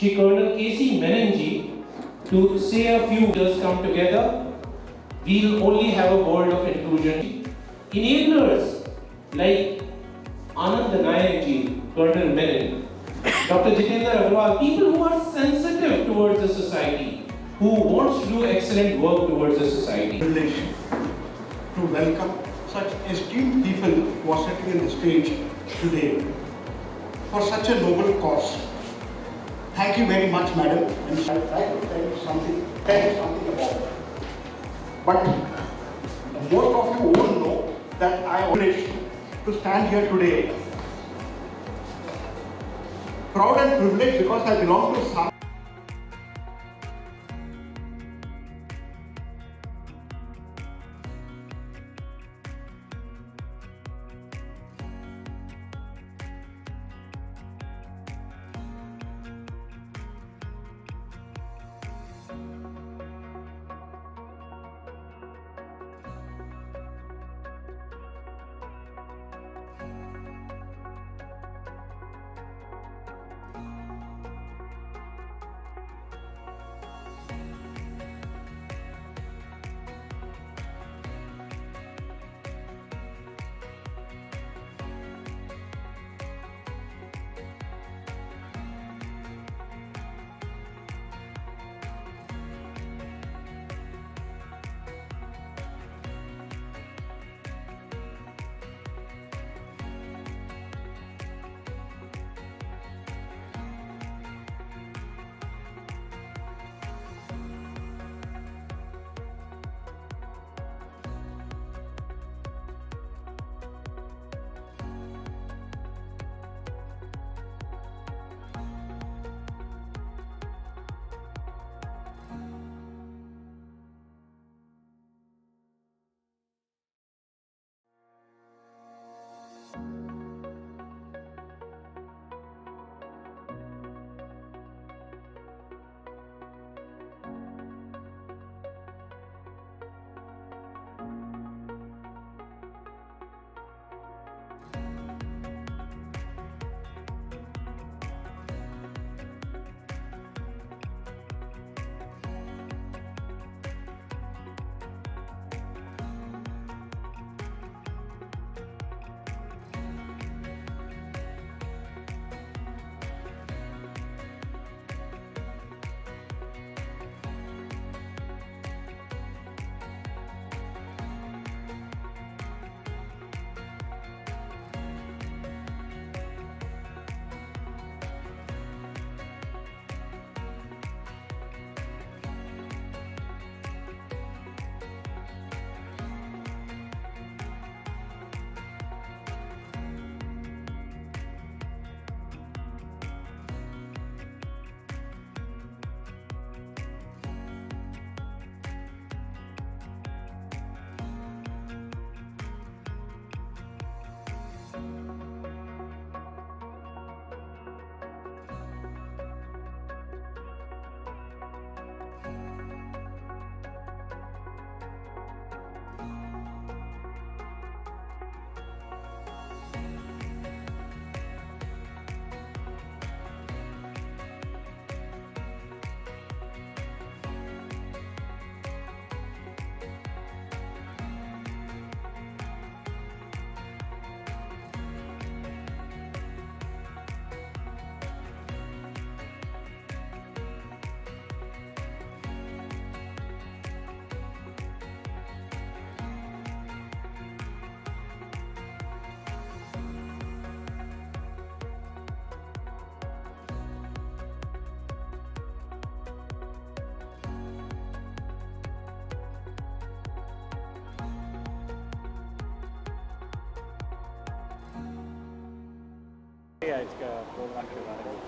Shri Colonel K.C. Menon to say a few words come together. We'll only have a word of inclusion. Enablers like Anand Nayak Colonel Menon, Dr. Jitendra Agarwal, people who are sensitive towards the society, who wants to do excellent work towards the society. To welcome such esteemed people who are sitting in the stage today for such a noble cause. Thank you very much, madam. And I'd like to tell you something about it. But most of you won't know that I am privileged to stand here today. Proud and privileged because I belong to some.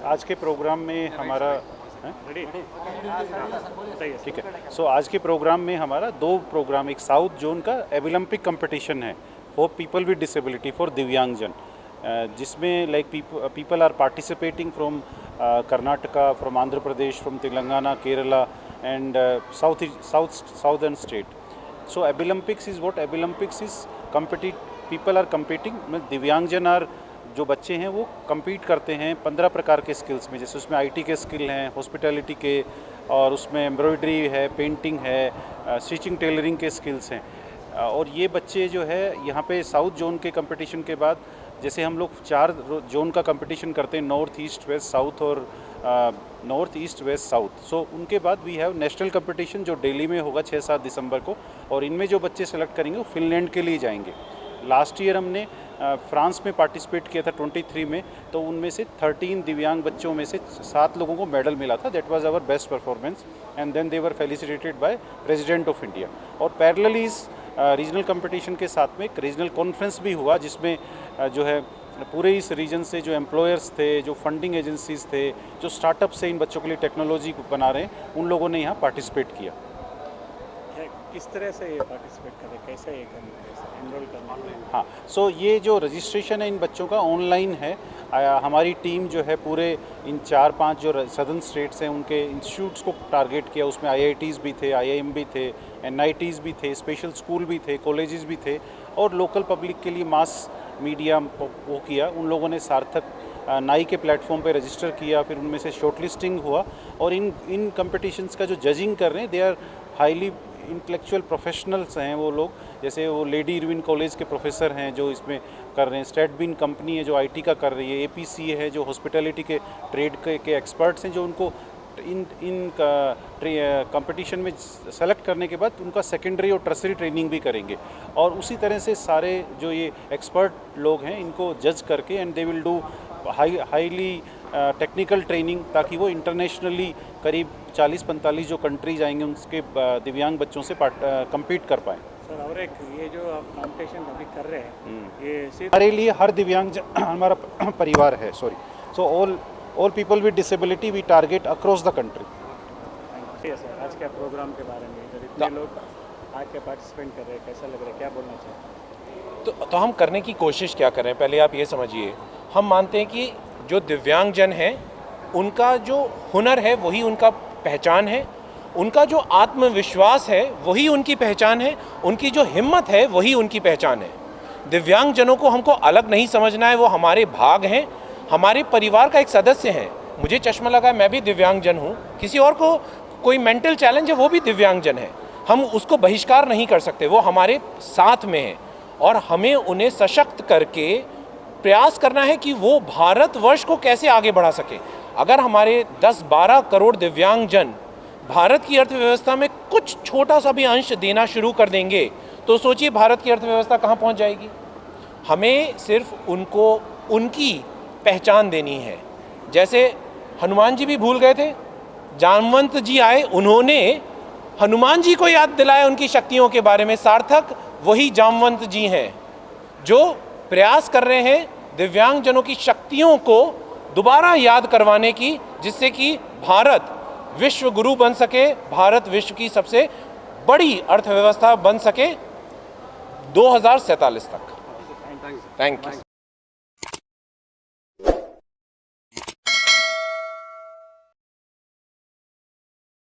आज के programme में हमारा ठीक है। सो आज के programme में हमारा दो प्रोग्राम, एक साउथ जोन का एबिलम्पिक कंपटीशन है for people with disability, for दिव्यांगजन, जिसमें like people are participating from Karnataka, from Andhra Pradesh, from Telangana, Kerala and southern state. So Abilympics is what? Abilympics is people are competing. Divyangjan are जो बच्चे हैं वो compete करते हैं 15 प्रकार के स्किल्स में, जैसे उसमें IT के स्किल हैं, हॉस्पिटैलिटी के, और उसमें एम्ब्रॉयडरी है, पेंटिंग है, स्टिचिंग टेलरिंग के स्किल्स हैं। और ये बच्चे जो है यहाँ पे साउथ जोन के कंपटीशन के बाद, जैसे हम लोग 4 जोन का कंपटीशन करते हैं, नॉर्थ ईस्ट वेस्ट साउथ और नॉर्थ ईस्ट वेस्ट साउथ। सो उनके बाद वी हैव नेशनल कंपटीशन जो दिल्ली में होगा 6-7 दिसंबर को, और इनमें जो बच्चे सेलेक्ट करेंगे वो फिनलैंड के लिए जाएंगे। लास्ट ईयर हमने फ्रांस में पार्टिसिपेट किया था 23 में, तो उनमें से 13 दिव्यांग बच्चों में से 7 लोगों को मेडल मिला था। That was our best performance and then they were felicitated by president of India. और पैरेलली इस रीजनल कंपटीशन के साथ में एक रीजनल कॉन्फ्रेंस भी हुआ, जिसमें जो है पूरे इस रीजन से जो एम्प्लॉयर्स थे, जो फंडिंग एजेंसीज थे, जो स्टार्टअप से इन बच्चों के लिए टेक्नोलॉजी बना रहे हैं, उन लोगों ने यहाँ पार्टिसिपेट किया। किस तरह से ये पार्टिसिपेट करें, कैसे ये एनरोल करना है? हाँ, सो ये जो रजिस्ट्रेशन है इन बच्चों का ऑनलाइन है। हमारी टीम जो है पूरे इन 4-5 जो सदर्न स्टेट्स हैं उनके इंस्टीट्यूट्स को टारगेट किया। उसमें IITs भी थे, IIM भी थे, NITs भी थे, स्पेशल स्कूल भी थे, कॉलेजेस भी थे, और लोकल पब्लिक के लिए मास मीडिया वो किया। उन लोगों ने सार्थक नाई के प्लेटफॉर्म पे रजिस्टर किया, फिर उनमें से शॉर्टलिस्टिंग हुआ, और इन कंपटीशंस का जो जजिंग कर रहे हैं they are highly intellectual professionals हैं वो लोग। जैसे वो लेडी इरविन कॉलेज के प्रोफेसर हैं जो इसमें कर रहे हैं, स्टेटबिन कंपनी है जो IT का कर रही है, APC है जो हॉस्पिटैलिटी के ट्रेड के एक्सपर्ट्स हैं जो उनको इन कंपटीशन में सेलेक्ट करने के बाद उनका सेकेंडरी और टर्सरी ट्रेनिंग भी करेंगे। और उसी तरह से सारे जो ये एक्सपर्ट लोग हैं इनको जज करके and they will do highly technical training, ताकि वो इंटरनेशनली करीब 40-45 जो कंट्रीज आएंगे उनके दिव्यांग बच्चों से compete कर पाएँ। सर, और एक ये जो आप कॉम्पिटिशन अभी कर रहे हैं, ये सिर्फ हमारे लिए हर दिव्यांग हमारा परिवार है, sorry. So all people with disability we target across the country. ठीक है सर, आज के प्रोग्राम के बारे में जब इतने लोग आज के पार्टिसिपेंट कर रहे हैं, कैसा लग रहा है, क्या बोलना चाहिए? तो हम करने की कोशिश क्या कर रहे हैं, पहले आप ये समझिए। हम मानते हैं कि जो दिव्यांगजन हैं उनका जो हुनर है वही उनका पहचान है, उनका जो आत्मविश्वास है वही उनकी पहचान है, उनकी जो हिम्मत है वही उनकी पहचान है। दिव्यांगजनों को हमको अलग नहीं समझना है, वो हमारे भाग हैं, हमारे परिवार का एक सदस्य हैं। मुझे चश्मा लगा है, मैं भी दिव्यांगजन हूँ, किसी और को कोई मेंटल चैलेंज है वो भी दिव्यांगजन है। हम उसको बहिष्कार नहीं कर सकते, वो हमारे साथ में हैं, और हमें उन्हें सशक्त करके प्रयास करना है कि वो भारतवर्ष को कैसे आगे बढ़ा सके। अगर हमारे 10-12 करोड़ दिव्यांगजन भारत की अर्थव्यवस्था में कुछ छोटा सा भी अंश देना शुरू कर देंगे तो सोचिए भारत की अर्थव्यवस्था कहाँ पहुँच जाएगी। हमें सिर्फ उनको उनकी पहचान देनी है। जैसे हनुमान जी भी भूल गए थे, जामवंत जी आए, उन्होंने हनुमान जी को याद दिलाया उनकी शक्तियों के बारे में। सार्थक वही जामवंत जी हैं जो प्रयास कर रहे हैं दिव्यांगजनों की शक्तियों को दोबारा याद करवाने की, जिससे कि भारत विश्व गुरु बन सके, भारत विश्व की सबसे बड़ी अर्थव्यवस्था बन सके 2047 तक। Thank you.